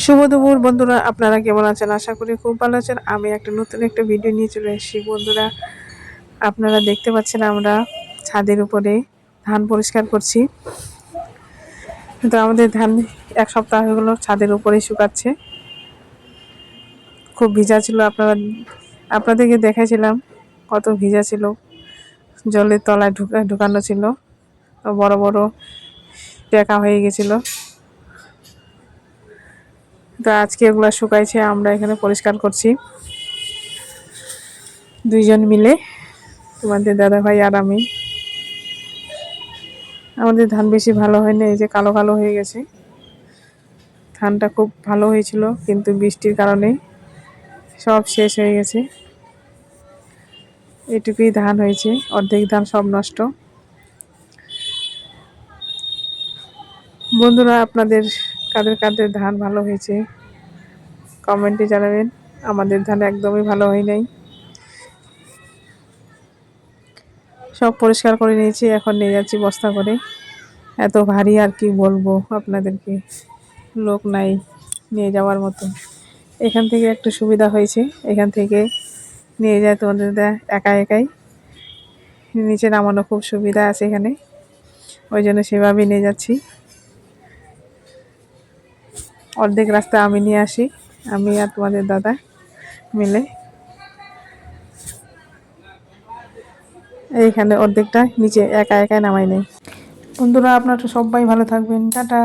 শুভ দুপুর বন্ধুরা, আপনারা কেমন আছেন? আশা করি খুব ভালো আছেন। আমি নতুন একটা ভিডিও নিয়ে চলে এসেছি বন্ধুরা। আপনারা দেখতে পাচ্ছেন আমরা ছাদের উপরে ধান পরিষ্কার করছি। কিন্তু আমাদের ধান এক সপ্তাহ হয়ে গেল ছাদের উপরেই শুকাচ্ছে। খুব ভিজা ছিল, আপনাদেরকে দেখাইছিলাম কত ভিজা ছিল। জলের তলায় ঢুকানো ছিল, বড় বড় টেকা হয়ে গেছিল। তো আজকে এগুলা শুকাইছে, আমরা এখানে পরিষ্কার করছি দুইজন মিলে, তোমাদের দাদা ভাই আর আমি। আমাদের ধান বেশি ভালো হয় না, এই যে কালো কালো হয়ে গেছে। ধানটা খুব ভালো হয়েছিল, কিন্তু বৃষ্টির কারণে সব শেষ হয়ে গেছে। এটুকুই ধান হয়েছে, অর্ধেক ধান সব নষ্ট। বন্ধুরা, আপনাদের কাদের কাদের ধান ভালো হয়েছে কমেন্টে জানাবেন। আমাদের ধান একদমই ভালো হয় নাই। সব পরিষ্কার করে নিয়েছি, এখন নিয়ে যাচ্ছি বস্তা করে। এত ভারী, আর কি বলবো আপনাদেরকে, লোক নাই নিয়ে যাওয়ার মতো। এখান থেকে একটু সুবিধা হয়েছে, এখান থেকে নিয়ে যায় তোমাদের একা একাই নিচে নামানো খুব সুবিধা আছে এখানে, ওই জন্য সেভাবেই নিয়ে যাচ্ছি। অর্ধেক রাস্তা আমি নিয়ে আসি, আমি আর তোমাদের দাদা মিলে। এইখানে অর্ধেকটা নিচে একা একাই নামাই নেই। বন্ধুরা, আপনারা সবাই ভালো থাকবেন, টাটা।